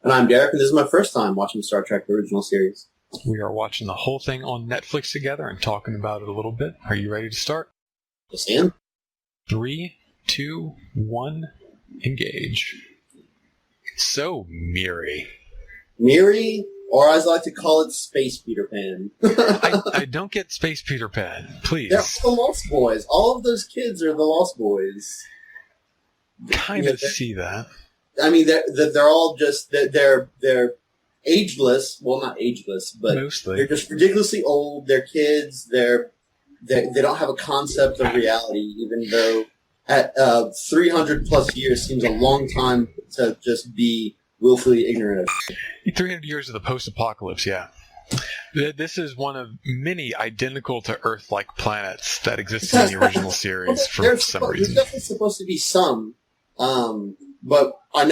And I'm Derek, and this is my first time watching Star Trek: The Original Series. We are watching the whole thing on Netflix together and talking about it a little bit. Are you ready to start? Yes, Ian. 3, 2, 1, engage. So, Miri. Miri, or as I like to call it, Space Peter Pan. I don't get Space Peter Pan, please. They're the Lost Boys. All of those kids are the Lost Boys. Kind of see that. I mean, they're all just they're ageless. Well, not ageless, but mostly they're just ridiculously old. They're kids. They don't have a concept of reality, even though at 300 plus years seems a long time to just be willfully ignorant of. 300 years of the post-apocalypse, yeah. This is one of many identical to Earth-like planets that existed in the original series for some reason. There's definitely supposed to be some, but I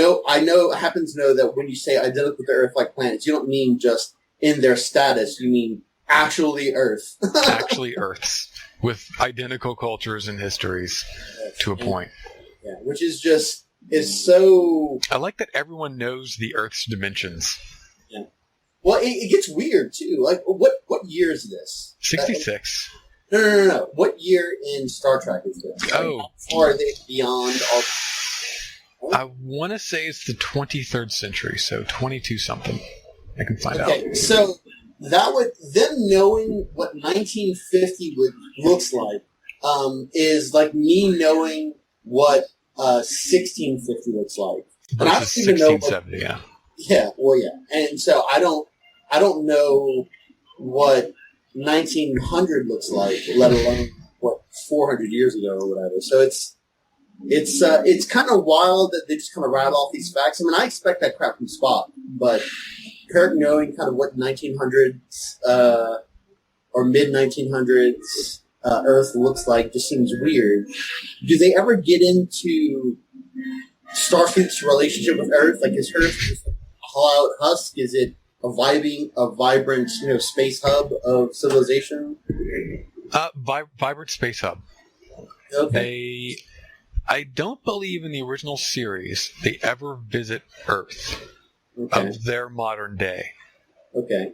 happen to know that when you say identical to Earth-like planets, you don't mean just in their status. You mean actually Earth. Actually Earths with identical cultures and histories to a point. Yeah, which is just so. I like that everyone knows the Earth's dimensions. Yeah. Well, it gets weird too. Like, what year is this? 66. No. What year in Star Trek is this? Oh, or are they beyond all? I want to say it's the 23rd century, so 22 something. I can find out. Okay, so that would them knowing what 1950 looks like is like me knowing what 1650 looks like. And I don't even know 1670, yeah. Yeah, well, yeah, and so I don't know what 1900 looks like, let alone what 400 years ago or whatever. So it's kind of wild that they just kind of rattle off these facts. I mean, I expect that crap from Spock, but Kirk knowing kind of what 1900s or mid 1900s Earth looks like just seems weird. Do they ever get into Starfleet's relationship with Earth? Like, is Earth just a hollow out husk? Is it a vibrant, space hub of civilization? Vibrant space hub. Okay. I don't believe in the original series they ever visit Earth of their modern day. Okay.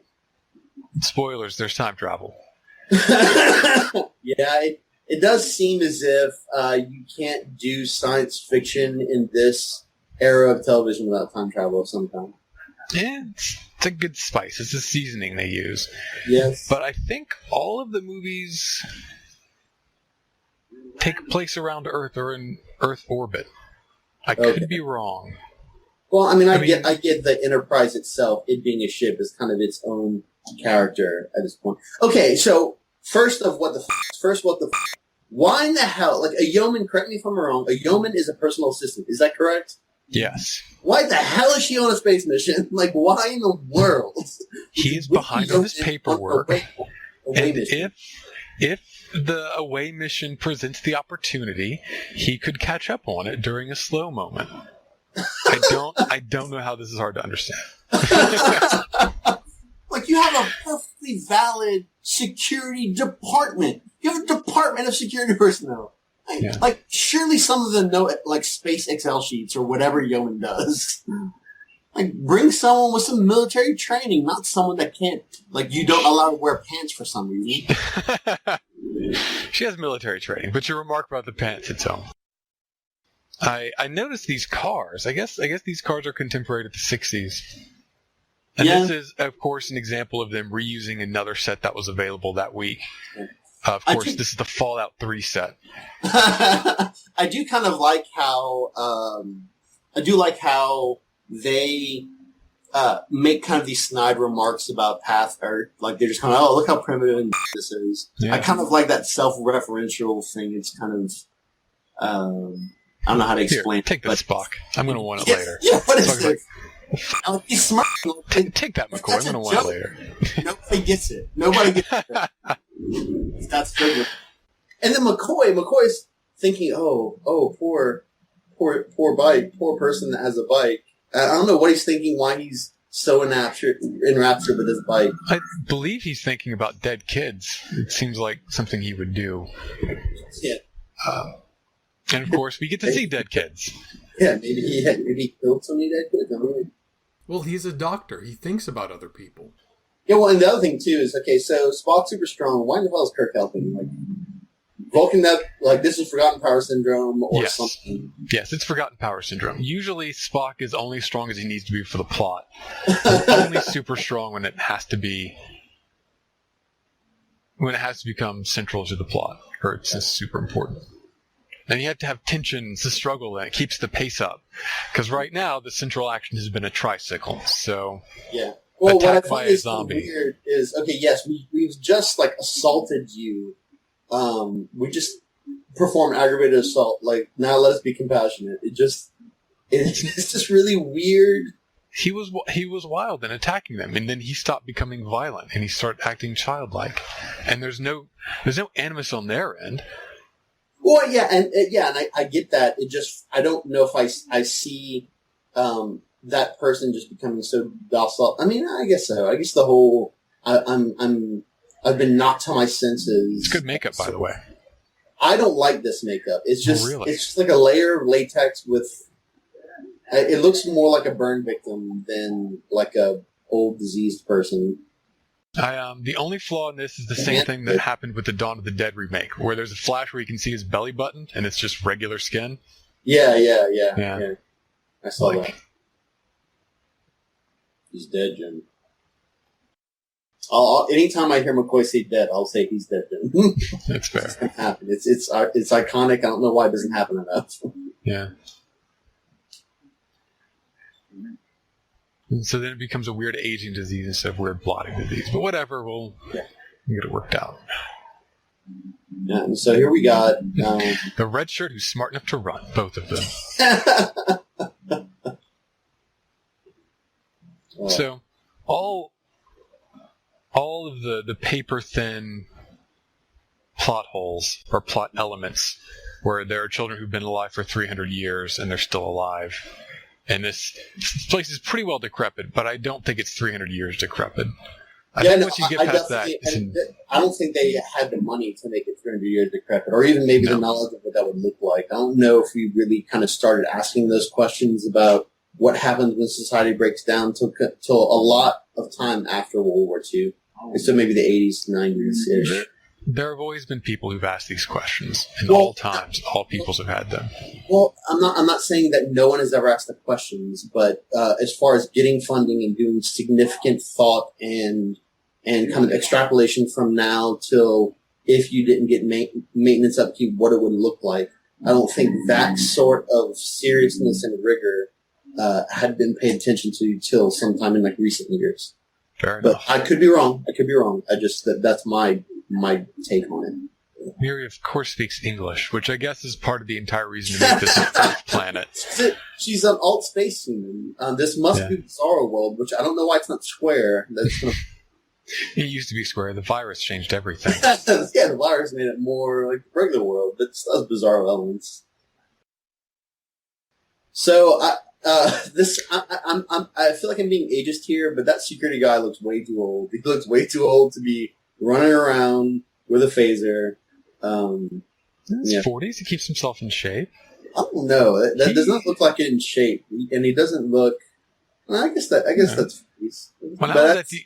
Spoilers, there's time travel. Yeah, it does seem as if you can't do science fiction in this era of television without time travel of some kind. Yeah, it's a good spice. It's a seasoning they use. Yes. But I think all of the movies take place around Earth or in Earth orbit. I could be wrong. Well, I mean, I get the Enterprise itself, it being a ship, is kind of its own character at this point. Okay, so first, why in the hell, like a yeoman, correct me if I'm wrong, a yeoman is a personal assistant, is that correct? Yes. Why the hell is she on a space mission? Like, why in the world? He's behind on his paperwork. Away mission. If the away mission presents the opportunity, he could catch up on it during a slow moment. I don't know how this is hard to understand. Like, you have a perfectly valid security department. You have a department of security personnel. Like, surely some of them know, like, space Excel sheets or whatever yeoman does. Like, bring someone with some military training, not someone that can't, like, you don't allow to wear pants for some reason. She has military training, but your remark about the pants hits home. I noticed these cars. I guess these cars are contemporary to the 60s. And this is, of course, an example of them reusing another set that was available that week. Of course, this is the Fallout 3 set. I do kind of like how they make kind of these snide remarks about Path Earth. Like, they're just kind of, oh, look how primitive and this is. Yeah. I kind of like that self-referential thing. It's kind of, I don't know how to explain it. Take this, Spock. I'm going to want it later. Yeah, what is this? Like, he's smart. Take that, McCoy. I'm going to want it later. Nobody gets it. That's good. And then McCoy's thinking, oh, poor bike, poor person that has a bike. I don't know what he's thinking, why he's so enraptured with his bike. I believe he's thinking about dead kids. It seems like something he would do. Yeah. And of course, we get to see dead kids. Yeah, maybe he killed so many dead kids. I mean, Well, he's a doctor. He thinks about other people. Yeah, well, and the other thing, too, is, okay, so Spock's super strong. Why in the hell is Kirk helping? Like, Vulcan, this is Forgotten Power Syndrome or something. Yes, it's Forgotten Power Syndrome. Usually Spock is only as strong as he needs to be for the plot. He's only super strong when it has to become central to the plot, or it's just super important. And you have to have tension to struggle, and it keeps the pace up. Because right now, the central action has been a tricycle, so... Yeah. Well, what I attacked by find a is zombie. weird is, okay, yes, we've just, like, assaulted you. We just performed aggravated assault. Like, now let us be compassionate. It's just really weird. He was wild and attacking them, and then he stopped becoming violent, and he started acting childlike. And there's no animus on their end. Well, yeah, and I get that. It just, I don't know if I see that person just becoming so docile. I mean, I guess so. I guess the whole I've been knocked to my senses. It's good makeup, by the way. I don't like this makeup. It's just really? It's just like a layer of latex with. It looks more like a burn victim than like a old diseased person. The only flaw in this is the same thing that happened with the Dawn of the Dead remake, where there's a flash where you can see his belly button and it's just regular skin. Yeah. Yeah. I saw that. He's dead, Jim. Anytime I hear McCoy say dead, I'll say he's dead, Jim. That's fair. It's gonna happen. It's iconic. I don't know why it doesn't happen enough. Yeah. And so then it becomes a weird aging disease instead of weird blotting disease. But whatever, we'll get it worked out. Yeah, and so here we got... the red shirt who's smart enough to run, both of them. So, all of the paper-thin plot holes, or plot elements, where there are children who've been alive for 300 years and they're still alive. And this place is pretty well decrepit, but I don't think it's 300 years decrepit. I think once you get past that... I don't think they had the money to make it 300 years decrepit, or even maybe the knowledge of what that would look like. I don't know if we really kind of started asking those questions about what happens when society breaks down till a lot of time after World War II. So maybe the 80s to 90s-ish. There have always been people who've asked these questions, and all times, all peoples have had them. Well, I'm not saying that no one has ever asked the questions, but as far as getting funding and doing significant thought and kind of extrapolation from now till if you didn't get maintenance upkeep, what it would look like, I don't think that sort of seriousness and rigor had been paid attention to till sometime in like recent years. Fair enough. But I could be wrong. I just that's my take on it. Miri, of course, speaks English, which I guess is part of the entire reason to make this an Earth planet. She's an alt space human. This must be Bizarro World, which I don't know why it's not square. It used to be square. The virus changed everything. Yeah, the virus made it more like regular world, but still has Bizarro elements. So I feel like I'm being ageist here, but that security guy looks way too old. He looks way too old to be running around with a phaser. In his 40s, he keeps himself in shape. I don't know. That does not look like it in shape, and he doesn't look. Well, I guess that's. When I was at the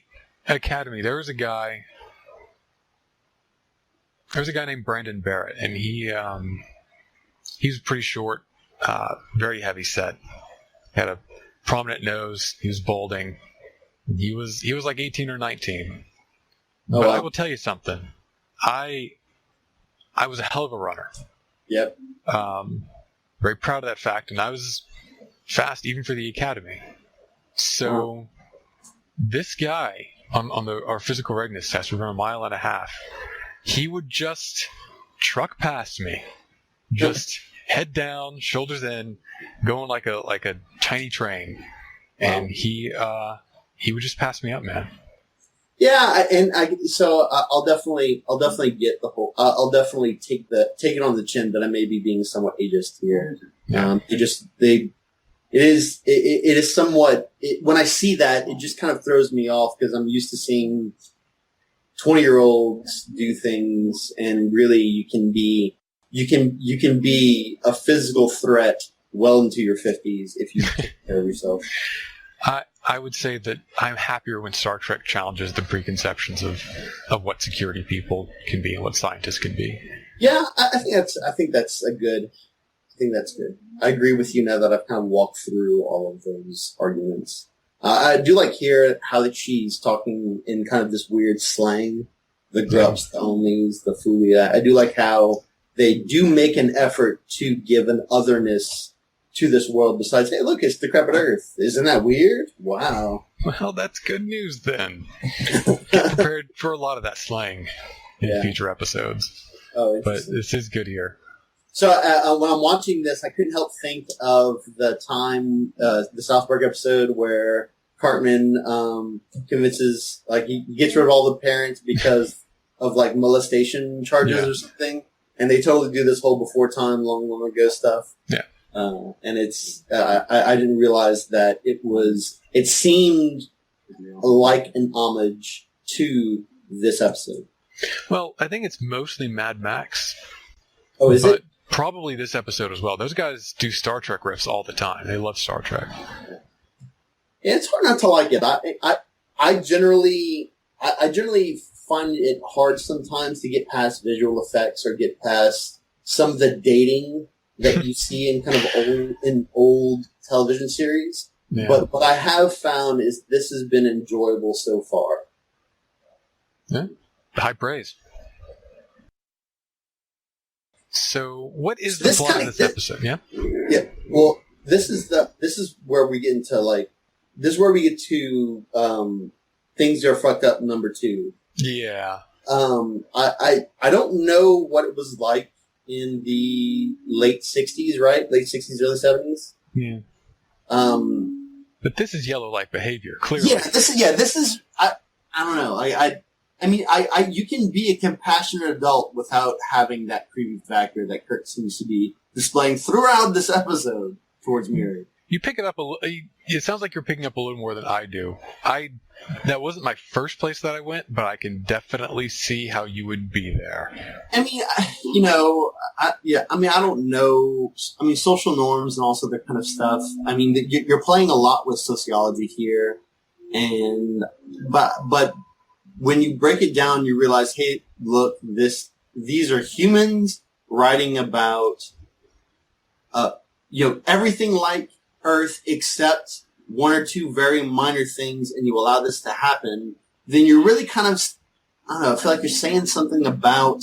academy, there was a guy named Brandon Barrett, and he was pretty short, very heavy set. Had a prominent nose. He was balding. He was like 18 or 19. Oh, but wow. I will tell you something. I was a hell of a runner. Yep. Very proud of that fact, and I was fast even for the academy. So this guy on our physical readiness test, we ran 1.5 miles. He would just truck past me, just head down, shoulders in, going like a tiny train, and he would just pass me up, man. Yeah, I'll definitely get the whole. I'll definitely take it on the chin that I may be being somewhat ageist here. It is somewhat. When I see that, it just kind of throws me off because I'm used to seeing 20-year-olds do things, and really you can be a physical threat well into your 50s if you take care of yourself. I would say that I'm happier when Star Trek challenges the preconceptions of what security people can be and what scientists can be. Yeah, I think that's good. I agree with you now that I've kind of walked through all of those arguments. I do like here how that she's talking in kind of this weird slang, the grubs, the onlys, the fulia. I do like how they do make an effort to give an otherness to this world besides, hey, look, it's decrepit Earth. Isn't that weird? Wow. Well, that's good news then. Get prepared for a lot of that slang in future episodes. Oh, but this is good here. So when I'm watching this, I couldn't help think of the time, the South Park episode where Cartman convinces, like, he gets rid of all the parents because of, like, molestation charges or something. And they totally do this whole before time, long, long ago stuff. Yeah. And it's, I didn't realize that it seemed like an homage to this episode. Well, I think it's mostly Mad Max. Oh, is it? Probably this episode as well. Those guys do Star Trek riffs all the time. They love Star Trek. Yeah, it's hard not to like it. I generally find it hard sometimes to get past visual effects or get past some of the dating that you see in kind of old television series. Yeah. But what I have found is this has been enjoyable so far. Yeah. High praise. So, what is the plot of this episode? Yeah. Yeah. Well, this is where we get into things are fucked up. Number 2. Yeah. I don't know what it was like in the late 60s, right? Late 60s, early 70s. Yeah. But this is yellow-like behavior, clearly. Yeah. This is. I don't know. I mean, you can be a compassionate adult without having that creepy factor that Kirk seems to be displaying throughout this episode towards Miri. You pick it up it sounds like you're picking up a little more than I do. That wasn't my first place that I went, but I can definitely see how you would be there. I mean, I don't know. I mean, social norms and also that kind of stuff. I mean, you're playing a lot with sociology here, but when you break it down, you realize, hey, look, these are humans writing about, everything like Earth except one or two very minor things, and you allow this to happen. Then you're really kind of, I don't know, I feel like you're saying something about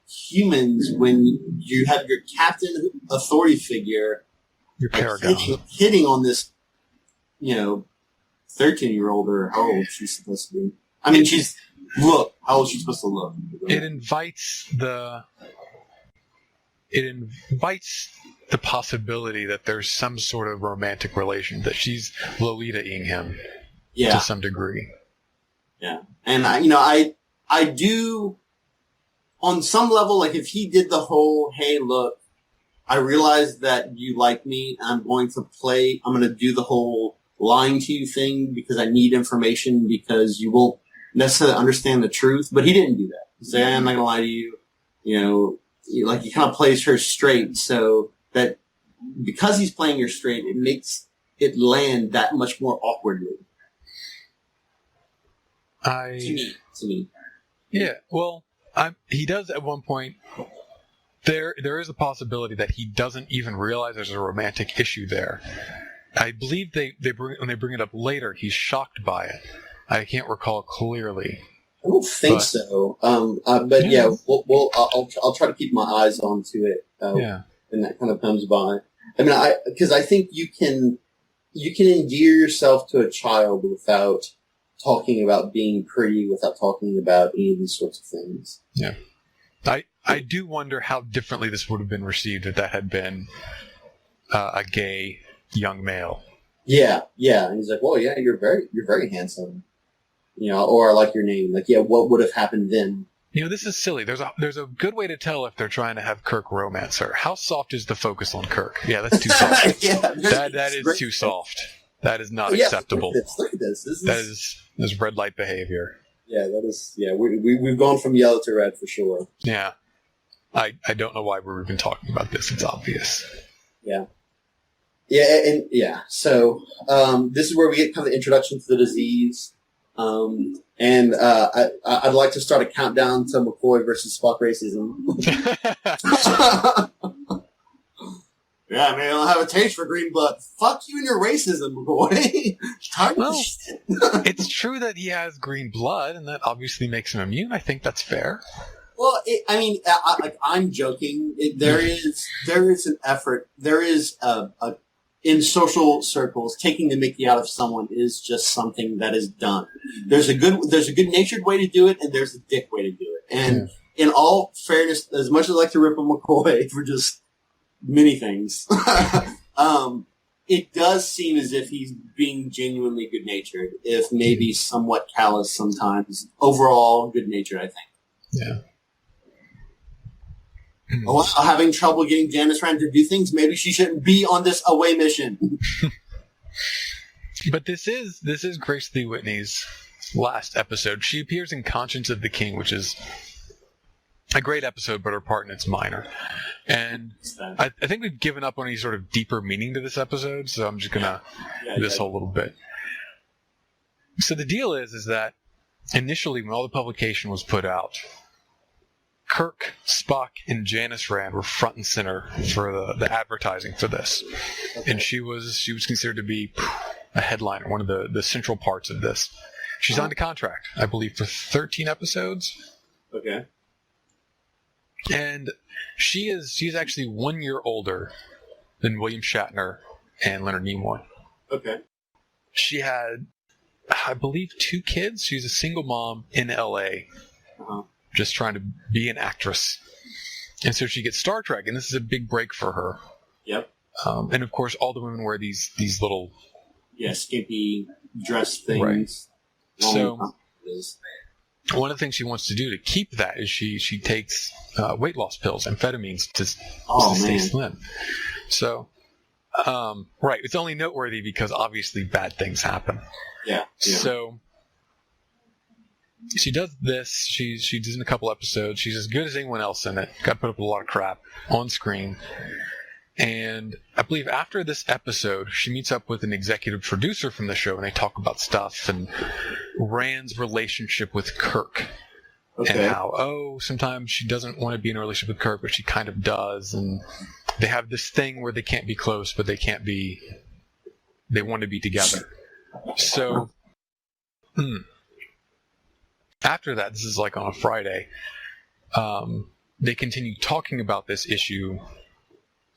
humans when you have your captain authority figure, your paragon, hitting on this, 13-year-old or how old she's supposed to be. I mean, how old is she supposed to look? It invites the possibility that there's some sort of romantic relation, that she's Lolita-ing him to some degree. Yeah. And I do, on some level, like if he did the whole, hey, look, I realize that you like me, and I'm going to do the whole lying to you thing because I need information because you won't necessarily understand the truth, but he didn't do that. He said, I'm not going to lie to you. He kind of plays her straight so that because he's playing her straight, it makes it land that much more awkwardly. To me. Yeah, well, he does at one point. There is a possibility that he doesn't even realize there's a romantic issue there. I believe when they bring it up later, he's shocked by it. I can't recall clearly. I don't think so. I'll try to keep my eyes onto it. When that kind of comes by. I mean, because I think you can endear yourself to a child without talking about being pretty, without talking about any of these sorts of things. Yeah. I do wonder how differently this would have been received if that had been a gay young male. Yeah. And he's like, well, yeah, you're very handsome. Or I like your name. Like, yeah, what would have happened then? This is silly. There's a good way to tell if they're trying to have Kirk romance her. How soft is the focus on Kirk? Yeah, that's too soft. That is too soft. That is not acceptable. Look at this. That is red light behavior. Yeah, that is. Yeah, we've gone from yellow to red for sure. Yeah, I don't know why we're even talking about this. It's obvious. Yeah. So this is where we get kind of the introduction to the disease. And I'd like to start a countdown to McCoy versus Spock racism. Yeah, man, I don't have a taste for green blood. Fuck you and your racism, McCoy. It's true that he has green blood, and that obviously makes him immune. I think that's fair. Well, I'm joking. There is an effort. There is in social circles, taking the mickey out of someone is just something that is done. There's a good natured way to do it, and there's a dick way to do it. And in all fairness, as much as I like to rip on McCoy for just many things, it does seem as if he's being genuinely good natured, if maybe somewhat callous sometimes. Overall, good natured, I think. Yeah. Well, having trouble getting Janice Rand to do things, maybe she shouldn't be on this away mission. But this is Grace Lee Whitney's last episode. She appears in Conscience of the King, which is a great episode, but her part in it's minor. And I think we've given up on any sort of deeper meaning to this episode, so I'm just gonna do this whole little bit. So the deal is that initially, when all the publication was put out, Kirk, Spock, and Janice Rand were front and center for the advertising for this. Okay. And she was considered to be a headliner, one of the central parts of this. She signed a contract, I believe, for 13 episodes. Okay. And she's actually 1 year older than William Shatner and Leonard Nimoy. Okay. She had, I believe, 2 kids. She's a single mom in L.A., just trying to be an actress. And so she gets Star Trek, and this is a big break for her. Yep. And of course, all the women wear these little... Yeah, skimpy dress things. Right. So, one of the things she wants to do to keep that is she takes weight loss pills, amphetamines, to stay slim. So, right, it's only noteworthy because obviously bad things happen. Yeah. So... she does this. She's in a couple episodes. She's as good as anyone else in it. Got to put up with a lot of crap on screen. And I believe after this episode, she meets up with an executive producer from the show, and they talk about stuff and Rand's relationship with Kirk. Okay. And how, sometimes she doesn't want to be in a relationship with Kirk, but she kind of does. And they have this thing where they can't be close, but they want to be together. So, after that, this is like on a Friday, they continue talking about this issue.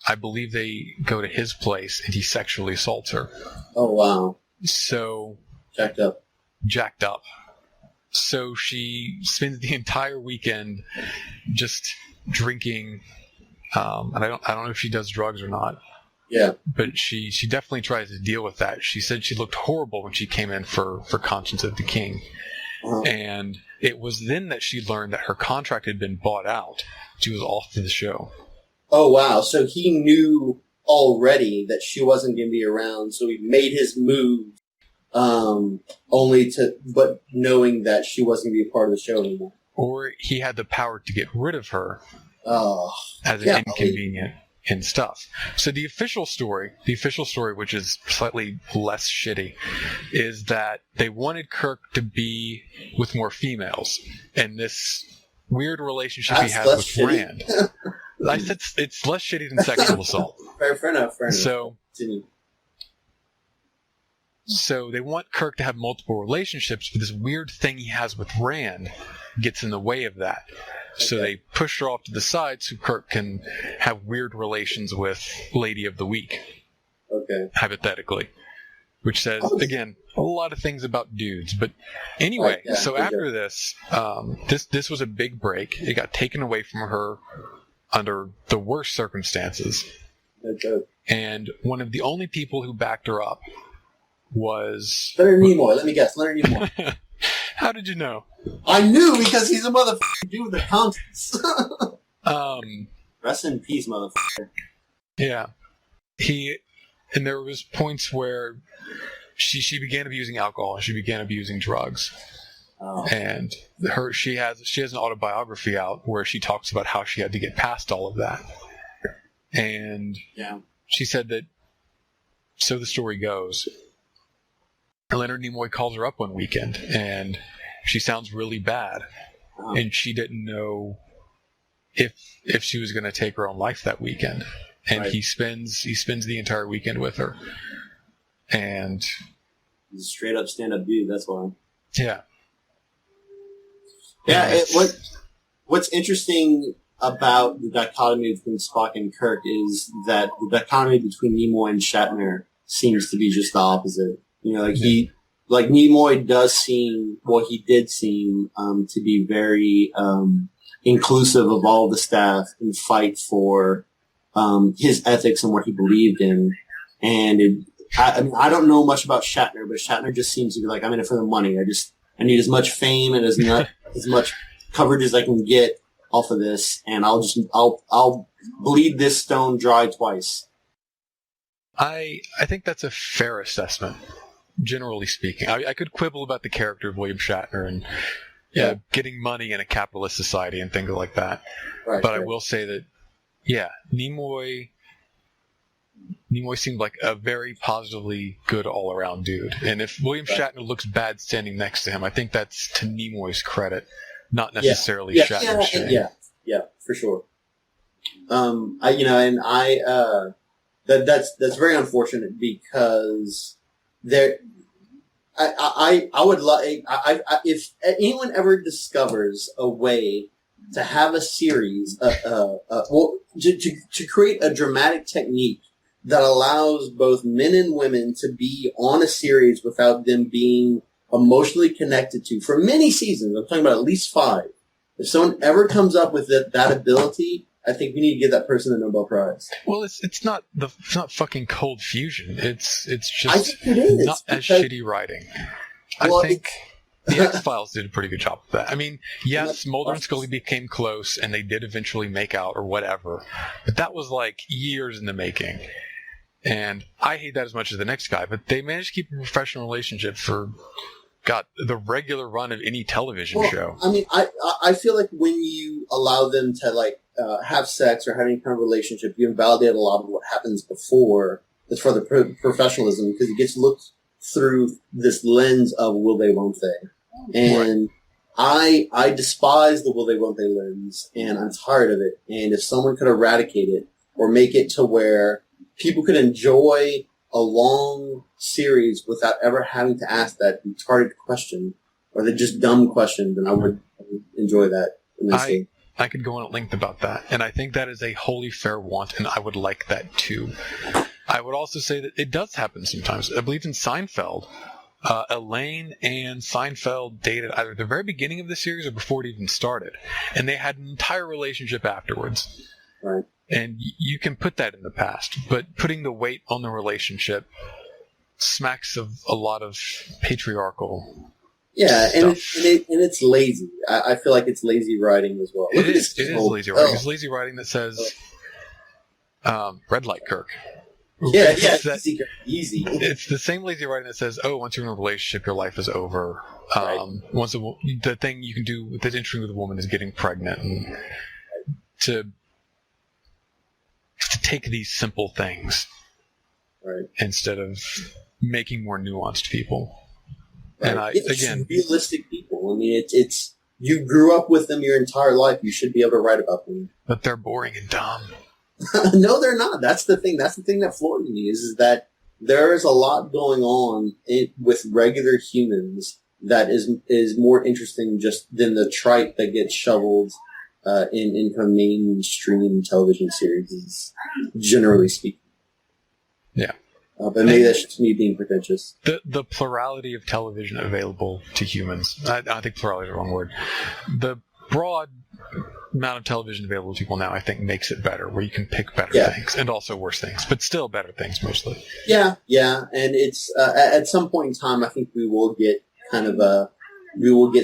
I believe they go to his place and he sexually assaults her. Oh, wow. So... Jacked up. So she spends the entire weekend just drinking. And I don't know if she does drugs or not. Yeah. But she definitely tries to deal with that. She said she looked horrible when she came in for Conscience of the King. And it was then that she learned that her contract had been bought out. She was off to the show. Oh, wow. So he knew already that she wasn't going to be around, so he made his move but knowing that she wasn't going to be a part of the show anymore. Or he had the power to get rid of her as an inconvenient and stuff. So the official story, which is slightly less shitty, is that they wanted Kirk to be with more females, and this weird relationship he has with Rand. I said it's less shitty than sexual assault. Fair enough. So they want Kirk to have multiple relationships, but this weird thing he has with Rand gets in the way of that. So they pushed her off to the side so Kirk can have weird relations with Lady of the Week. Okay. Hypothetically. Which says, again, a lot of things about dudes. But anyway, after this, this was a big break. It got taken away from her under the worst circumstances. Okay. And one of the only people who backed her up was... Leonard Nimoy. Let me guess. Leonard Nimoy. How did you know? I knew because he's a motherfucker dude with the conscience. Rest in peace, motherfucker. Yeah. And there was points where she began abusing alcohol. She began abusing drugs. Oh. And she has an autobiography out where she talks about how she had to get past all of that. And she said that so the story goes, Leonard Nimoy calls her up one weekend, and she sounds really bad, and she didn't know if she was going to take her own life that weekend, and he spends the entire weekend with her, and he's a straight up stand up dude. That's why. Yeah. Yeah. What's interesting about the dichotomy between Spock and Kirk is that the dichotomy between Nimoy and Shatner seems to be just the opposite. You know, like Nimoy does seem, he did seem to be very inclusive of all the staff and fight for his ethics and what he believed in. And I don't know much about Shatner, but Shatner just seems to be like, I'm in it for the money. I need as much fame and as much coverage as I can get off of this, and I'll bleed this stone dry twice. I think that's a fair assessment, generally speaking. I could quibble about the character of William Shatner and getting money in a capitalist society and things like that. Right, but I will say that, Nimoy seemed like a very positively good all-around dude. And if William Shatner looks bad standing next to him, I think that's to Nimoy's credit, not necessarily Shatner's shame. Yeah, for sure. That's very unfortunate because I would like, if anyone ever discovers a way to have a series, to create a dramatic technique that allows both men and women to be on a series without them being emotionally connected to for many seasons. I'm talking about at least 5. If someone ever comes up with that ability, I think we need to give that person a Nobel Prize. Well, it's not fucking Cold Fusion. It's just not as shitty writing. I think the X-Files did a pretty good job of that. I mean, yes, Mulder and Scully became close, and they did eventually make out or whatever, but that was like years in the making. And I hate that as much as the next guy, but they managed to keep a professional relationship for, the regular run of any television show. I mean, I feel like when you allow them to, have sex or have any kind of relationship, you invalidate a lot of what happens before as far as the professionalism, because it gets looked through this lens of will they, won't they. And I despise the will they, won't they lens, and I'm tired of it. And if someone could eradicate it or make it to where people could enjoy a long series without ever having to ask that retarded question or the just dumb question, then I would enjoy that immensely. I could go on at length about that, and I think that is a wholly fair want, and I would like that too. I would also say that it does happen sometimes. I believe in Seinfeld, Elaine and Seinfeld dated either at the very beginning of the series or before it even started, and they had an entire relationship afterwards. Right. And you can put that in the past, but putting the weight on the relationship smacks of a lot of patriarchal stuff. It's lazy. I feel like it's lazy writing as well. It is lazy writing. It's lazy writing that says, red light, Kirk. Easy. It's the same lazy writing that says, once you're in a relationship, your life is over. Once the thing you can do that's interesting with a woman is getting pregnant, and to take these simple things instead of making more nuanced people. Right. And again, realistic people. I mean, it's you grew up with them your entire life. You should be able to write about them. But they're boring and dumb. No, they're not. That's the thing. That's the thing that floored me is that there is a lot going on with regular humans that is more interesting just than the tripe that gets shoveled in kind of mainstream television series, generally speaking. Yeah. But maybe that's just me being pretentious. The plurality of television available to humans. I think plurality is the wrong word. The broad amount of television available to people now, I think, makes it better, where you can pick better things and also worse things, but still better things mostly. Yeah. And it's at some point in time, I think we will get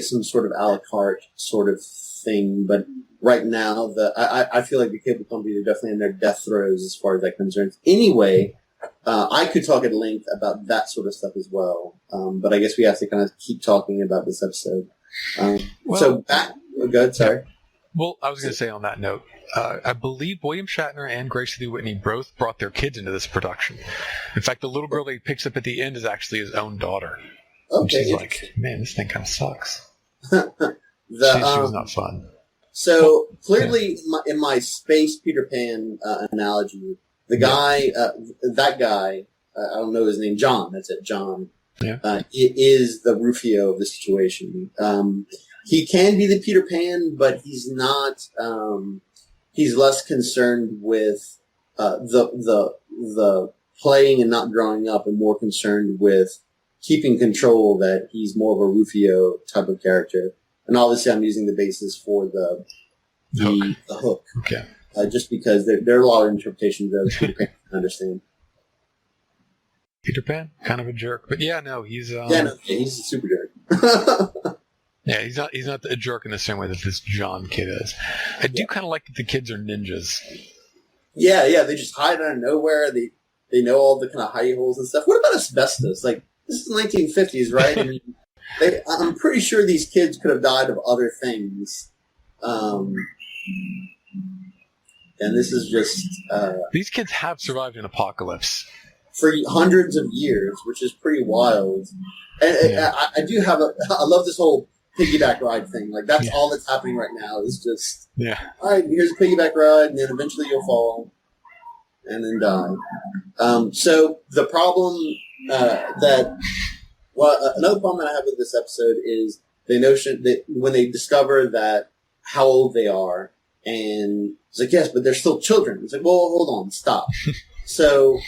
some sort of a la carte sort of thing, but right now, I feel like the cable companies are definitely in their death throes as far as that concerns. Anyway, I could talk at length about that sort of stuff as well, but I guess we have to kind of keep talking about this episode. So back, good, sorry. Well, I was going to say on that note, I believe William Shatner and Grace Lee Whitney both brought their kids into this production. In fact, the little girl that he picks up at the end is actually his own daughter. Okay. And she's like, man, this thing kind of sucks. She was not fun. So clearly, in my space Peter Pan analogy, the guy, that guy, I don't know his name, John. That's it, John. Yeah. Is the Rufio of the situation. He can be the Peter Pan, but he's not. He's less concerned with the playing and not growing up, and more concerned with keeping control. That he's more of a Rufio type of character. And obviously, I'm using the basis for the hook. Okay. Just because there are a lot of interpretations of Peter Pan I understand. Peter Pan, kind of a jerk, but he's he's a super jerk. Yeah, he's not a jerk in the same way that this John kid is. I do kind of like that the kids are ninjas. Yeah, they just hide out of nowhere. They know all the kind of hidey holes and stuff. What about asbestos? Like, this is the 1950s, right? I mean, I'm pretty sure these kids could have died of other things. And this is just... these kids have survived an apocalypse. For hundreds of years, which is pretty wild. And I do have I love this whole piggyback ride thing. Like, that's all that's happening right now is just... Yeah. All right, here's a piggyback ride, and then eventually you'll fall and then die. So the problem another problem that I have with this episode is the notion that when they discover that how old they are, and it's like, yes, but they're still children. It's like, well, hold on, stop. So,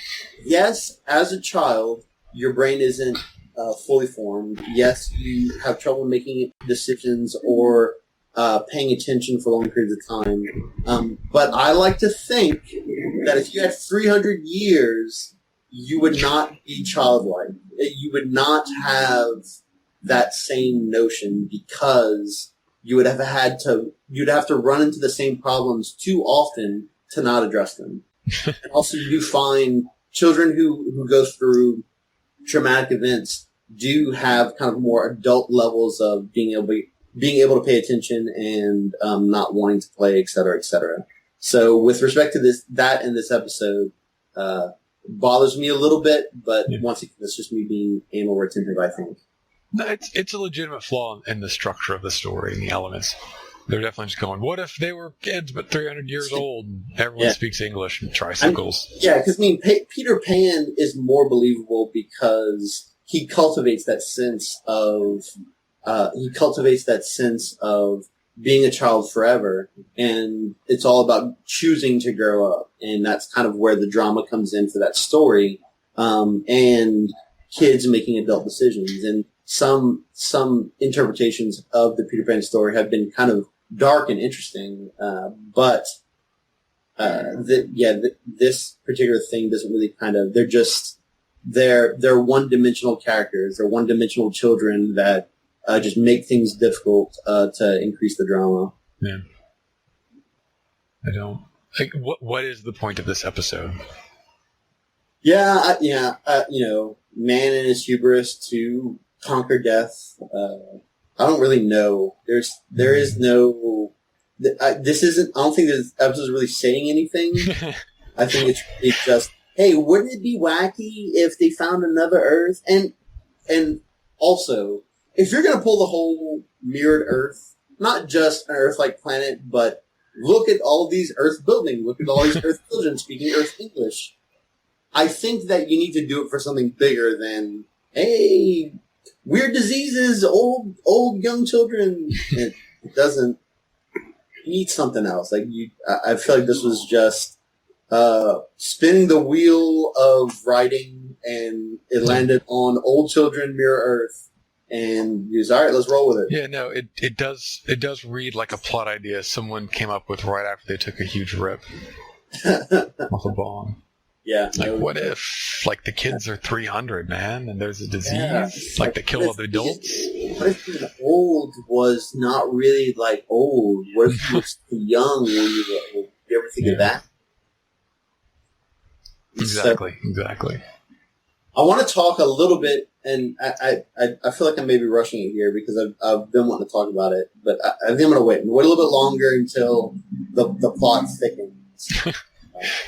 yes, as a child, your brain isn't fully formed. Yes, you have trouble making decisions or paying attention for long periods of time. But I like to think that if you had 300 years, you would not be childlike. You would not have that same notion because you'd have to run into the same problems too often to not address them. And also, you do find children who go through traumatic events do have kind of more adult levels of being able to pay attention and not wanting to play, et cetera, et cetera. So, with respect to that in this episode, bothers me a little bit, but once again, that's just me being anal retentive, I think. No, it's a legitimate flaw in the structure of the story and the elements. They're definitely just going, what if they were kids but 300 years old and everyone speaks English and tricycles? Because, Peter Pan is more believable because he cultivates that sense of being a child forever, and it's all about choosing to grow up, and that's kind of where the drama comes in for that story, and kids making adult decisions. And some interpretations of the Peter Pan story have been kind of dark and interesting, but this particular thing doesn't really they're one-dimensional characters. They're one-dimensional children that just make things difficult to increase the drama. Yeah. I don't... what is the point of this episode? Man and his hubris to conquer death. I don't really know. There is no... this isn't... I don't think this episode is really saying anything. I think it's just, hey, wouldn't it be wacky if they found another Earth? And also... if you're going to pull the whole mirrored Earth, not just an Earth-like planet, but look at all these Earth buildings, look at all these Earth children speaking Earth English, I think that you need to do it for something bigger than, hey, weird diseases, old young children. It doesn't. You need something else. I feel like this was just spinning the wheel of writing, and it landed on old children mirror Earth. And he was, all right, let's roll with it. Yeah, no, it does read like a plot idea someone came up with right after they took a huge rip off a bomb. Yeah. What if, the kids are 300, man, and there's a disease, they kill all the adults? What if being old was not really, old? What if you were young when you were old? You ever think of that? Exactly. I want to talk a little bit, and I feel like I may be rushing it here because I've been wanting to talk about it, but I think I'm going to wait a little bit longer until the plot thickens.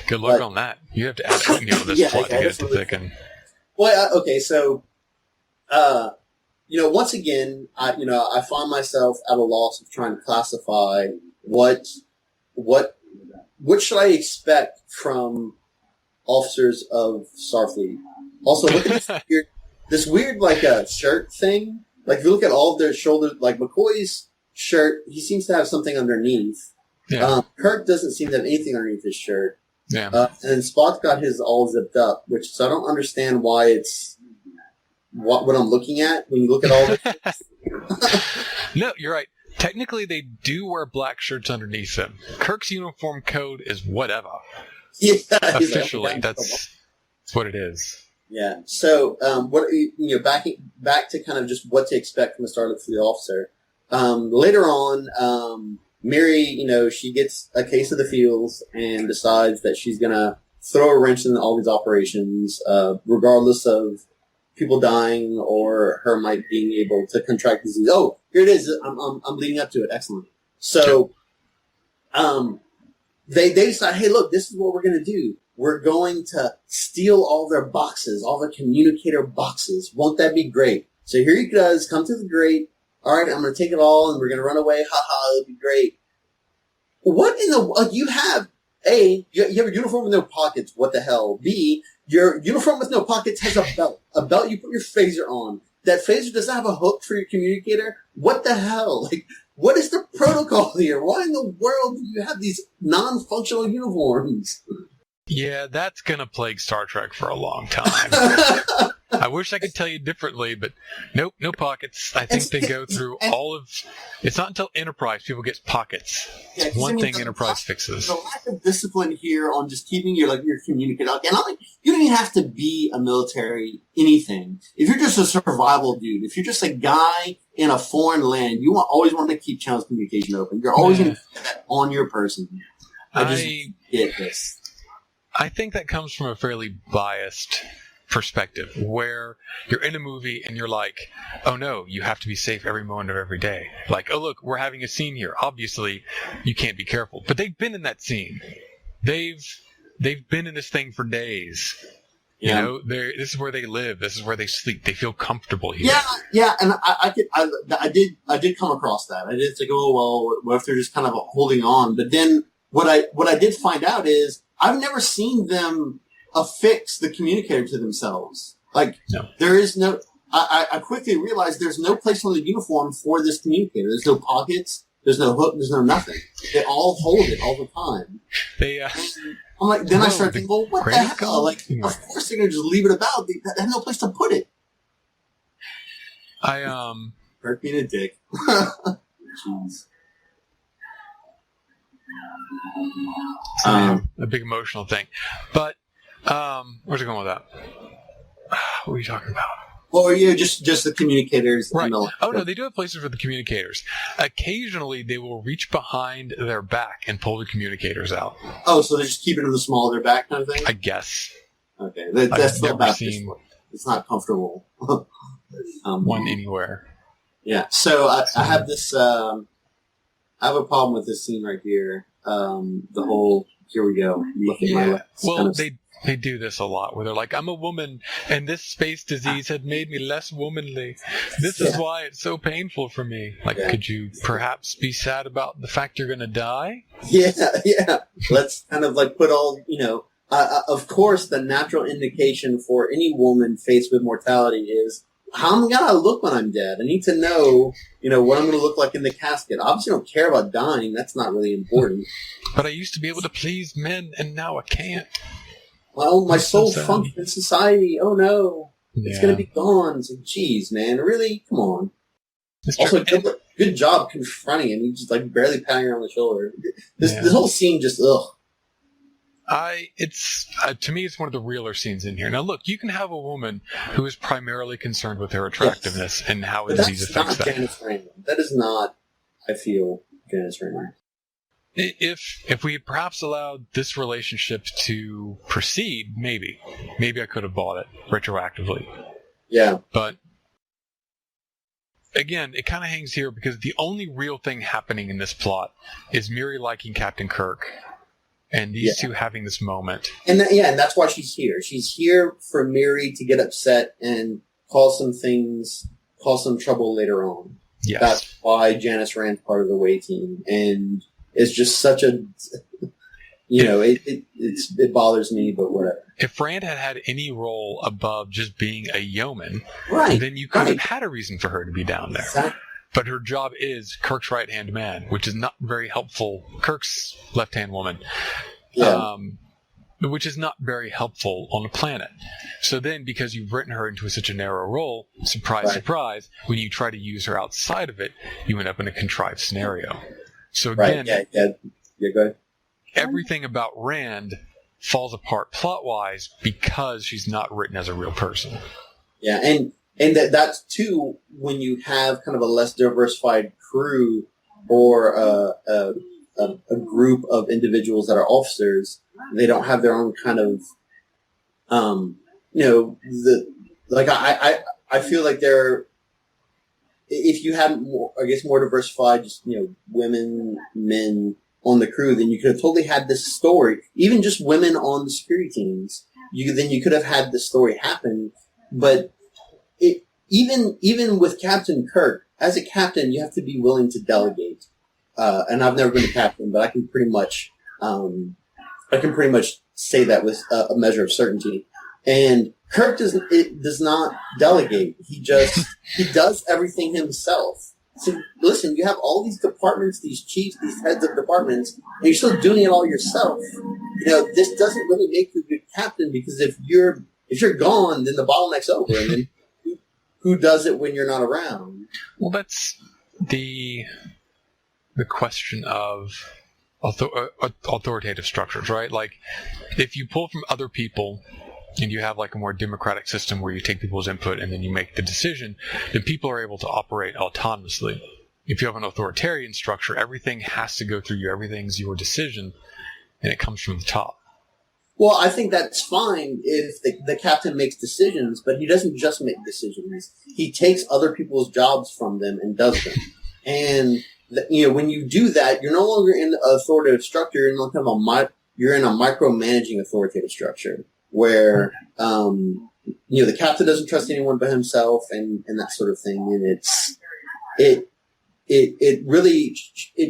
Good luck on that. You have to add something to this plot to get it to thicken. Well, okay, so, once again, I find myself at a loss of trying to classify what should I expect from officers of Starfleet. Also, look at this weird like shirt thing. Like if you look at all of their shoulders, like McCoy's shirt, he seems to have something underneath. Yeah. Kirk doesn't seem to have anything underneath his shirt. Yeah. And then Spock's got his all zipped up, so I don't understand why it's what I'm looking at when you look at all this. No, you're right. Technically, they do wear black shirts underneath them. Kirk's uniform code is whatever. Yeah, officially, that's what it is. Yeah. So, back to kind of just what to expect from a Starfleet officer. Later on, Miri, she gets a case of the feels and decides that she's gonna throw a wrench in all these operations, regardless of people dying or her might being able to contract disease. Oh, here it is. I'm leading up to it. Excellent. So, they decide, hey, look, this is what we're going to do. We're going to steal all their boxes, all their communicator boxes. Won't that be great? So here he does, come to the grate. All right, I'm going to take it all and we're going to run away. Ha ha, it'll be great. What in the, you have, A, you have a uniform with no pockets. What the hell? B, your uniform with no pockets has a belt. A belt you put your phaser on. That phaser doesn't have a hook for your communicator. What the hell? Like, what is the protocol here? Why in the world do you have these non-functional uniforms? Yeah, that's going to plague Star Trek for a long time. I wish I could tell you differently, but nope, no pockets. I think they go through all of... It's not until Enterprise people get pockets. It's one thing Enterprise fixes. The lack of discipline here on just keeping your communicator... And you don't even have to be a military anything. If you're just a survival dude, if you're just a guy in a foreign land, you always want to keep channels of communication open. You're always going to get that on your person. I just get this. I think that comes from a fairly biased perspective where you're in a movie and you're like, oh no, you have to be safe every moment of every day. Like, oh look, we're having a scene here. Obviously, you can't be careful. But they've been in that scene. They've been in this thing for days. Yeah. This is where they live. This is where they sleep. They feel comfortable here. Yeah, and I did come across that. I did think, oh well, what if they're just kind of holding on? But then what I did find out is I've never seen them affix the communicator to themselves. Like, no. There is no... I quickly realized there's no place on the uniform for this communicator. There's no pockets, there's no hook, there's no nothing. They all hold it all the time. I'm like, then I started thinking, well, what the hell? Like, of course they're going to just leave it about. They have no place to put it. Kirk being a dick. Jeez. A big emotional thing. But, where's it going with that? What are you talking about? Well, just the communicators. Right. Oh, no, they do have places for the communicators. Occasionally, they will reach behind their back and pull the communicators out. Oh, so they're just keeping them the small of their back kind of thing? I guess. Okay. That's still about this one. It's not comfortable. One anywhere. Yeah. So I have this, I have a problem with this scene right here. The whole, here we go. Look at my legs. Well, they do this a lot where they're like, I'm a woman and this space disease had made me less womanly. This is why it's so painful for me. Like, could you perhaps be sad about the fact you're going to die? Yeah. Let's kind of like put all, of course the natural indication for any woman faced with mortality is, how am I going to look when I'm dead? I need to know, what I'm going to look like in the casket. Obviously, I don't care about dying. That's not really important. But I used to be able to please men, and now I can't. Well, my soul functions in society. Oh, no. It's going to be gone. So, geez, man. Really? Come on. Also, good job confronting him. He's just, like, barely patting her on the shoulder. This whole scene just, ugh. To me, it's one of the realer scenes in here. Now, look, you can have a woman who is primarily concerned with her attractiveness and how a disease affects that. Janice Raymond. That is not, I feel, Janice Raymond. If we had perhaps allowed this relationship to proceed, maybe I could have bought it retroactively. Yeah. But again, it kind of hangs here because the only real thing happening in this plot is Miri liking Captain Kirk, and these two having this moment. And and that's why she's here. She's here for Miri to get upset and cause some trouble later on. Yes. That's why Janice Rand's part of the Way team, and it's just such a, it bothers me, but whatever. If Rand had any role above just being a yeoman, right, then you could have had a reason for her to be down there. Exactly. But her job is Kirk's right-hand man, which is not very helpful. Kirk's left-hand woman. Yeah. Which is not very helpful on a planet. So then, because you've written her into such a narrow role, surprise, surprise, when you try to use her outside of it, you end up in a contrived scenario. So again, go ahead. Everything about Rand falls apart plot-wise because she's not written as a real person. Yeah, and that's too when you have kind of a less diversified crew or a group of individuals that are officers. They don't have their own kind of, I feel like if you had more, I guess, more diversified, just, women, men on the crew, then you could have totally had this story, even just women on the security teams. You could have had this story happen, but even with Captain Kirk, as a captain, you have to be willing to delegate. And I've never been a captain, but I can pretty much say that with a measure of certainty. And Kirk does not delegate. He does everything himself. So listen, you have all these departments, these chiefs, these heads of departments, and you're still doing it all yourself. This doesn't really make you a good captain, because if you're gone, then the bottleneck's over, and then who does it when you're not around? Well, that's the question of authoritative structures, right? Like, if you pull from other people and you have like a more democratic system where you take people's input and then you make the decision, then people are able to operate autonomously. If you have an authoritarian structure, everything has to go through you. Everything's your decision, and it comes from the top. Well, I think that's fine if the captain makes decisions, but he doesn't just make decisions. He takes other people's jobs from them and does them. And when you do that, you're no longer in an authoritative structure. You're in a micromanaging authoritative structure where the captain doesn't trust anyone but himself, and that sort of thing. And it really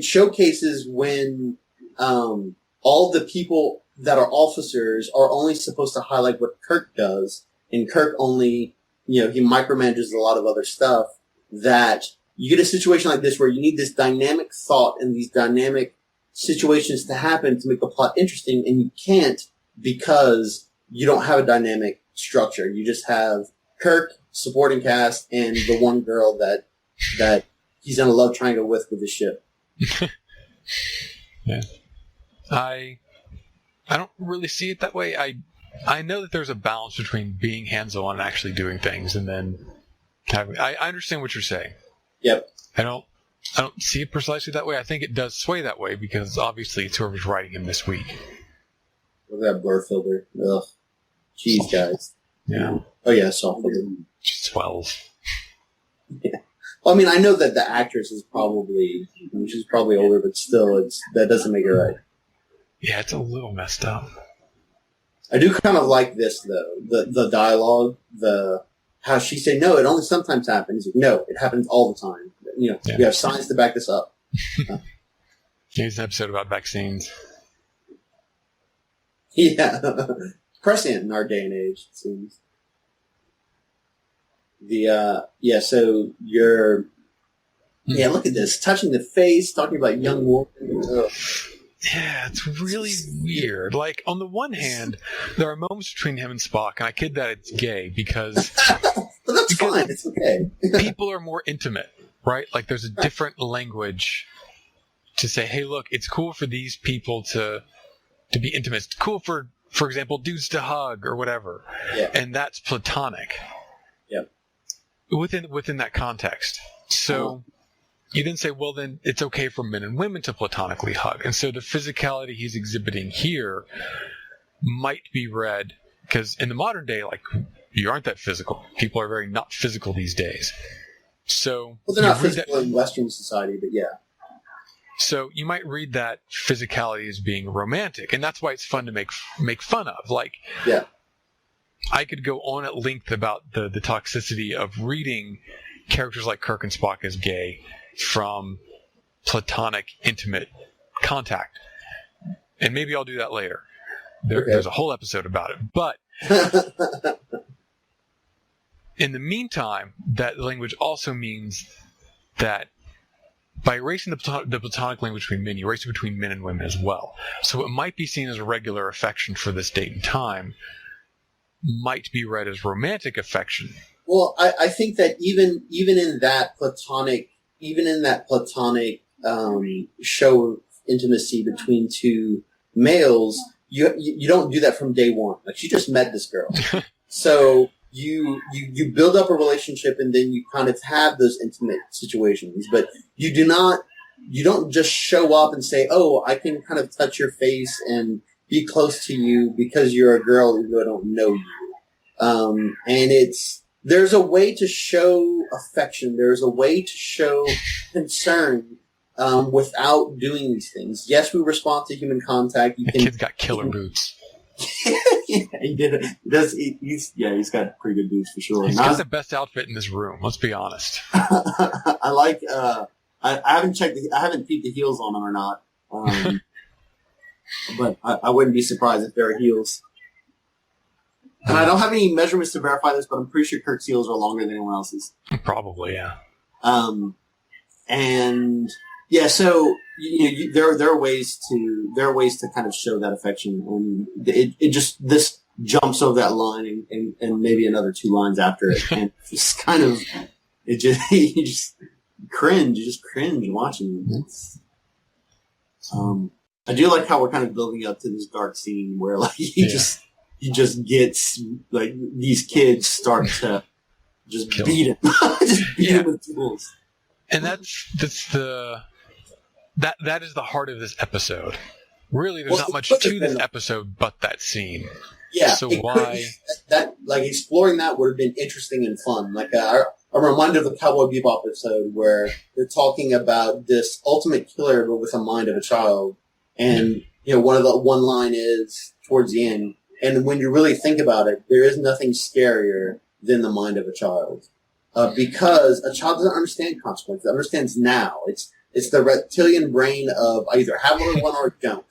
showcases when all the people that are officers are only supposed to highlight what Kirk does, and Kirk only he micromanages a lot of other stuff. That you get a situation like this where you need this dynamic thought and these dynamic situations to happen to make the plot interesting, and you can't because you don't have a dynamic structure. You just have Kirk, supporting cast, and the one girl that he's in a love triangle with the ship. Yeah. I don't really see it that way. I know that there's a balance between being hands-on and actually doing things, and then I understand what you're saying. Yep. I don't see it precisely that way. I think it does sway that way because obviously it's whoever's writing him this week. Look at that blur filter. Ugh. Jeez, guys. Yeah. Oh yeah, soft filter. She's 12. Yeah. Well, I mean, I know that the actress is she's probably older, but still, that doesn't make it right. Yeah, it's a little messed up. I do kind of like this though. The dialogue, how she said, no, it only sometimes happens. No, it happens all the time. You have science to back this up. Here's an episode about vaccines. Yeah. Prescient in our day and age, it seems. So you're... Yeah, look at this. Touching the face, talking about young woman. Ugh. Yeah, it's really weird. Like, on the one hand, there are moments between him and Spock, and I kid that it's gay because... But that's fine. It's okay. People are more intimate, right? Like, there's a different language to say, hey, look, it's cool for these people to be intimate. It's cool for example, dudes to hug or whatever. Yeah. And that's platonic. Yep. Within that context. So... You then say, well, then it's okay for men and women to platonically hug. And so the physicality he's exhibiting here might be read, because in the modern day, like, You aren't that physical. People are very not physical these days. So they're not physical in Western society, but yeah. So you might read that physicality as being romantic, and that's why it's fun to make fun of. Like, yeah. I could go on at length about the toxicity of reading characters like Kirk and Spock as gay from platonic, intimate contact. And maybe I'll do that later. There's a whole episode about it. But in the meantime, that language also means that by erasing the platonic language between men, you erase it between men and women as well. So it might be seen as a regular affection for this date and time, might be read as romantic affection. Well, I think that even in that platonic show of intimacy between two males, you don't do that from day one. Like, she just met this girl, so you build up a relationship, and then you kind of have those intimate situations. But you don't just show up and say, "Oh, I can kind of touch your face and be close to you because you're a girl, even though I don't know you." And there's a way to show affection. There's a way to show concern without doing these things. Yes, we respond to human contact. The kid's got killer boots. Yeah, he did. He's got pretty good boots for sure. He's got the best outfit in this room. Let's be honest. I like. I haven't checked. I haven't peeped the heels on him or not. But I wouldn't be surprised if there are heels. And I don't have any measurements to verify this, but I'm pretty sure Kirk's heels are longer than anyone else's. Probably, yeah. And yeah, so there are ways to kind of show that affection, and it just this jumps over that line and maybe another 2 lines after it, and it's kind of you just cringe watching it. I do like how we're kind of building up to this dark scene where like he just gets like these kids start to just beat him, beat him with tools. And that is the heart of this episode. Really, there's not much to this episode but that scene. Yeah. So why that like exploring that would have been interesting and fun. Like I'm reminded of the Cowboy Bebop episode where they're talking about this ultimate killer but with a mind of a child, and one line is towards the end. And when you really think about it, there is nothing scarier than the mind of a child. Because a child doesn't understand consequences. It understands now. It's the reptilian brain of I either have what I want or I don't.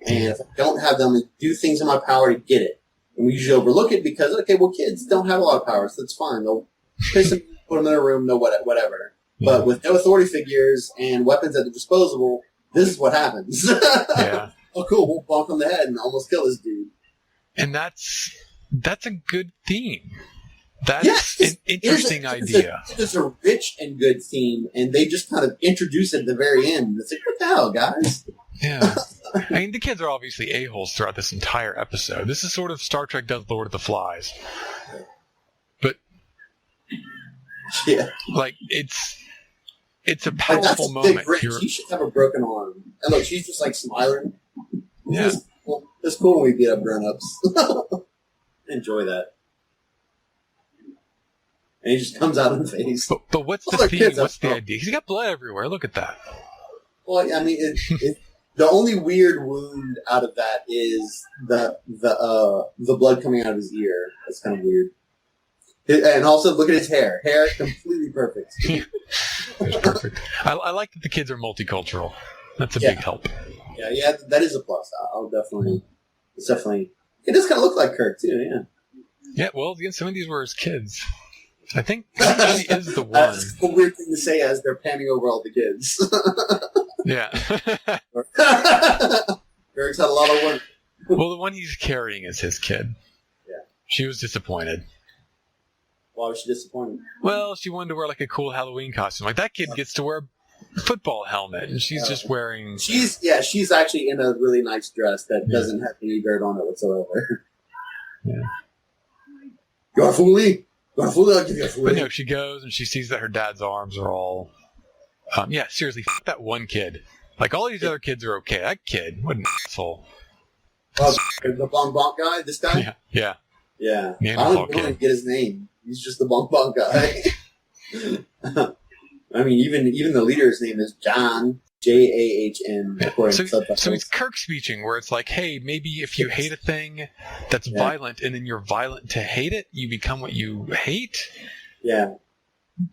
And if I don't have them, I do things in my power to get it. And we usually overlook it because, kids don't have a lot of power, so that's fine. They'll piss them, put them in a room, whatever. Yeah. But with no authority figures and weapons at their disposal, this is what happens. Yeah. Oh, cool. We'll bonk on the head and almost kill this dude. And that's a good theme. That's an interesting idea. It's a rich and good theme, and they just kind of introduce it at the very end. It's like, what the hell, guys? Yeah. I mean, the kids are obviously a-holes throughout this entire episode. This is sort of Star Trek does Lord of the Flies. But, yeah. Like, it's a powerful moment. She should have a broken arm. And look, she's just like smiling. Yeah. It's cool when we beat up grown-ups. Enjoy that. And he just comes out in the face. But what's the theme? What's the idea? He's got blood everywhere. Look at that. Well, I mean, the only weird wound out of that is the blood coming out of his ear. That's kind of weird. And also, look at his hair. Hair completely perfect. It's perfect. I like that the kids are multicultural. That's a big help. Yeah, that is a plus. I'll definitely. It's definitely. It does kind of look like Kirk too. Yeah. Yeah. Well, some of these were his kids. I think he is the one. That's a weird thing to say as they're panning over all the kids. Yeah. Eric's had a lot of work. Well, the one he's carrying is his kid. Yeah. She was disappointed. Why was she disappointed? Well, she wanted to wear like a cool Halloween costume. Like that kid gets to wear a football helmet, and she's just wearing. She's actually in a really nice dress that doesn't have any dirt on it whatsoever. Yeah. You want a foolie? I'll give you a foolie. But no, she goes and she sees that her dad's arms are all. Seriously, f*** that one kid. Like all these other kids are okay. That kid, what an asshole. The bonk guy, this guy. Yeah. Yeah. I Neanderthal don't even kid. get his name. He's just the bong bong guy. I mean, even the leader's name is John, Jahn, according to subtitles. So it's Kirk speeching, where it's like, hey, maybe if you hate a thing that's violent, and then you're violent to hate it, you become what you hate. Yeah.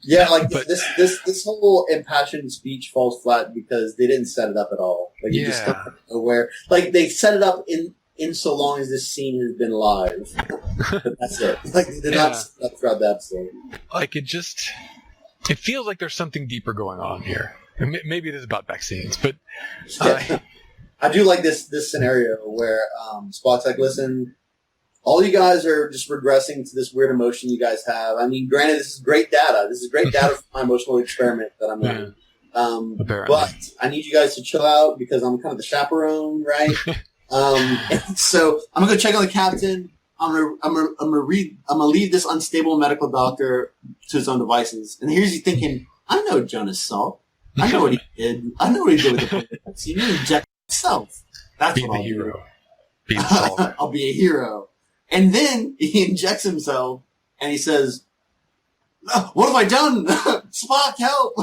Yeah, like this whole impassioned speech falls flat because they didn't set it up at all. Like you just don't aware. Like they set it up in so long as this scene has been live. But that's it. Like they did not set it up throughout the episode. Like it feels like there's something deeper going on here. Maybe it is about vaccines, but I do like this scenario where Spock's like, listen, all you guys are just regressing to this weird emotion you guys have. I mean, granted, this is great data. This is great data for my emotional experiment that I'm running. But I need you guys to chill out because I'm kind of the chaperone, right? And so I'm gonna go check on the captain. I'm gonna leave this unstable medical doctor to his own devices. And here's you thinking, I know Jonas Salk. I know what he did. I know what he did with the vaccine. He injected himself. That's be what the I'll hero. do. Be the Salk. I'll be a hero. And then he injects himself, and he says, "What have I done? Spock, help!"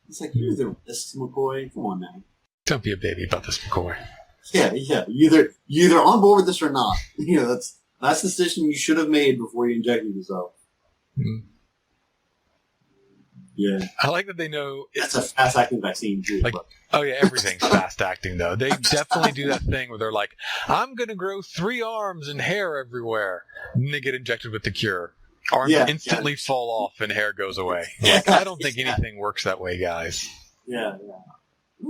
It's like, you're the risk, McCoy. Come on, man. Don't be a baby about this, McCoy. Yeah. You're either on board with this or not. You know, that's the decision you should have made before you injected yourself. Mm. Yeah. I like that they know That's a fast-acting vaccine, too. Like, oh yeah, everything's fast acting though. They definitely do that thing where they're like, "I'm gonna grow 3 arms and hair everywhere," and they get injected with the cure. Arms instantly fall off and hair goes away. Like, I don't think anything works that way, guys. Yeah.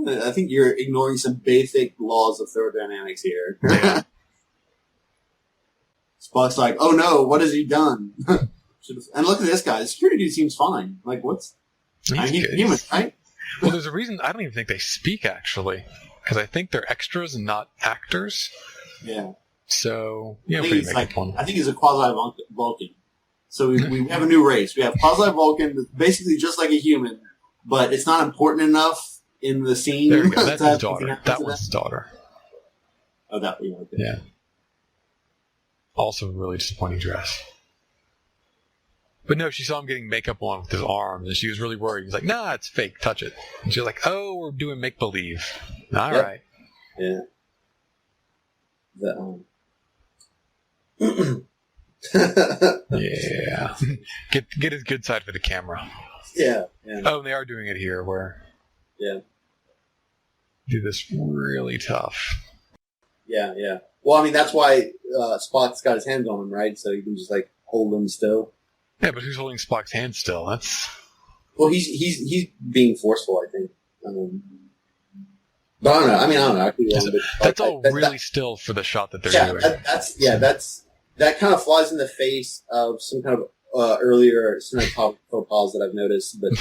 I think you're ignoring some basic laws of thermodynamics here. Yeah. Spock's like, "Oh no, what has he done?" And look at this guy. The security dude seems fine. Like, what's... He's human, right? Well, there's a reason I don't even think they speak, actually. Because I think they're extras and not actors. Yeah. So, yeah, I pretty think, make a point. I think he's a quasi-Vulcan. So we have a new race. We have quasi-Vulcan that's basically just like a human, but it's not important enough in the scene. There you go. That's his daughter. That was his daughter. Oh, that yeah, okay. Yeah. Also a really disappointing dress. But no, she saw him getting makeup on with his arms, and she was really worried. He's like, "Nah, it's fake. Touch it." And she's like, "Oh, we're doing make-believe." All right. Yeah. Yeah. Get his good side for the camera. Yeah. Oh, and they are doing it here where... Yeah. Do this really tough. Yeah. Well, I mean, that's why Spock's got his hands on him, right? So you can just, like, hold him still. Yeah, but who's holding Spock's hand still? That's... Well, he's being forceful, I think. But I don't know. I don't know. I could be wrong, but that's all really still for the shot that they're doing. That kind of flies in the face of some kind of earlier cinematographic faux pas that I've noticed. But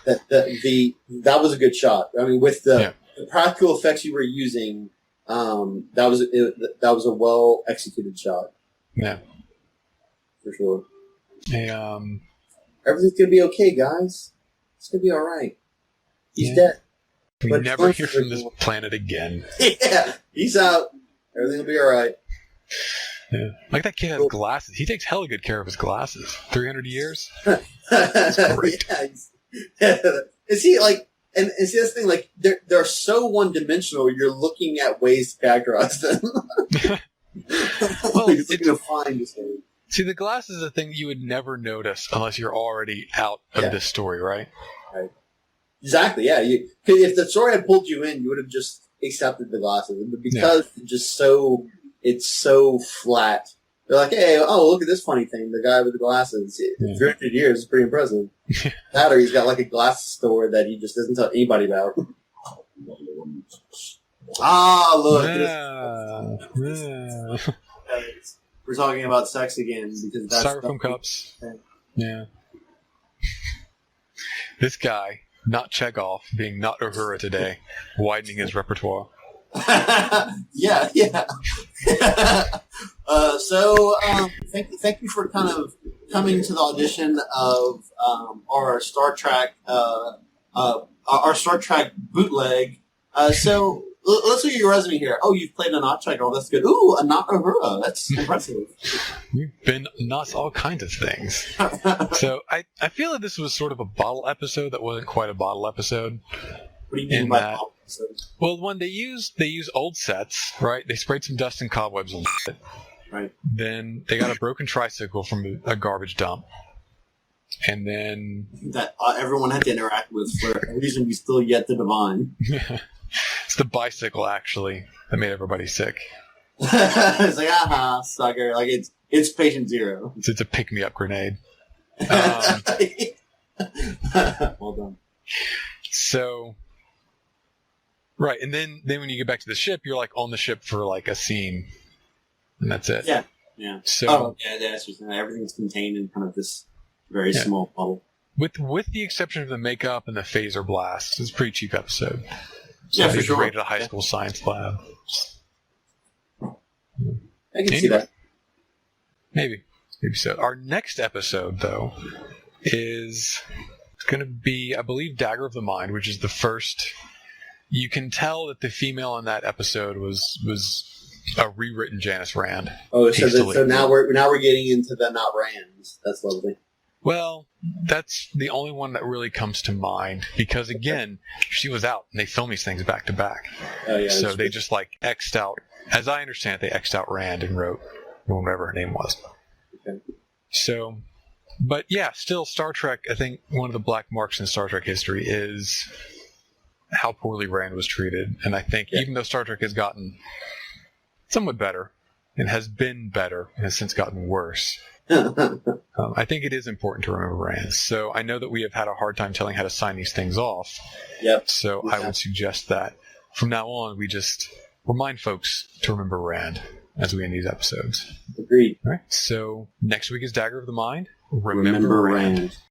that was a good shot. I mean, with the practical effects you were using, that was a well executed shot. Yeah, for sure. Hey, everything's gonna be okay, guys. It's gonna be all right. He's dead. We never hear from this planet again. Yeah, he's out. Everything will be all right. Yeah. Like that kid has glasses. He takes hella good care of his glasses. 300 years. That's great. Is he like? And see this thing, like they're so one dimensional. You're looking at ways to characterize them. Well, it's looking to find this thing. See, the glasses is a thing you would never notice unless you're already out of this story, right? Right. Exactly. Yeah. If the story had pulled you in, you would have just accepted the glasses. But because it's so flat. They're like, "Hey, look at this funny thing. The guy with the glasses. 300 years is pretty impressive." That or he's got like a glass store that he just doesn't tell anybody about. Look. Yeah. We're talking about sex again because that's Styrofoam cups. Yeah. This guy, not Chekhov, being not Uhura today, widening his repertoire. Yeah. Thank you for kind of coming to the audition of our Star Trek bootleg. So let's see your resume here. Oh, you've played a notch cycle. That's good. Ooh, a not Uhura. That's impressive. You've been nuts all kinds of things. So I feel like this was sort of a bottle episode that wasn't quite a bottle episode. What do you mean by bottle episode? Well, when they use old sets, right? They sprayed some dust and cobwebs on it. Right. Then they got a broken tricycle from a garbage dump. And then... that everyone had to interact with for a reason we still yet to divine. It's the bicycle, actually, that made everybody sick. It's like, aha, sucker. Like, it's patient zero. It's a pick-me-up grenade. Well done. So... Right, and then when you get back to the ship, you're, like, on the ship for, like, a scene. And that's it. Yeah. So, that's just everything's contained in kind of this very small bubble. With the exception of the makeup and the phaser blast, it's a pretty cheap episode. So for sure. Rated a high school science lab. I can see that. Maybe so. Our next episode, though, is going to be, I believe, Dagger of the Mind, which is the first. You can tell that the female in that episode was a rewritten Janice Rand. Oh, so now we're getting into the not Rands. That's lovely. Well, that's the only one that really comes to mind because, again, she was out and they filmed these things back to back. Oh, yeah. So they just X'd out, as I understand it, they X'd out Rand and wrote whatever her name was. Okay. So, but yeah, still Star Trek, I think one of the black marks in Star Trek history is how poorly Rand was treated. And I think even though Star Trek has gotten somewhat better and has been better and has since gotten worse, I think it is important to remember Rand. So I know that we have had a hard time telling how to sign these things off. Yep. So I would suggest that from now on, we just remind folks to remember Rand as we end these episodes. Agreed. All right. So next week is Dagger of the Mind. Remember Rand.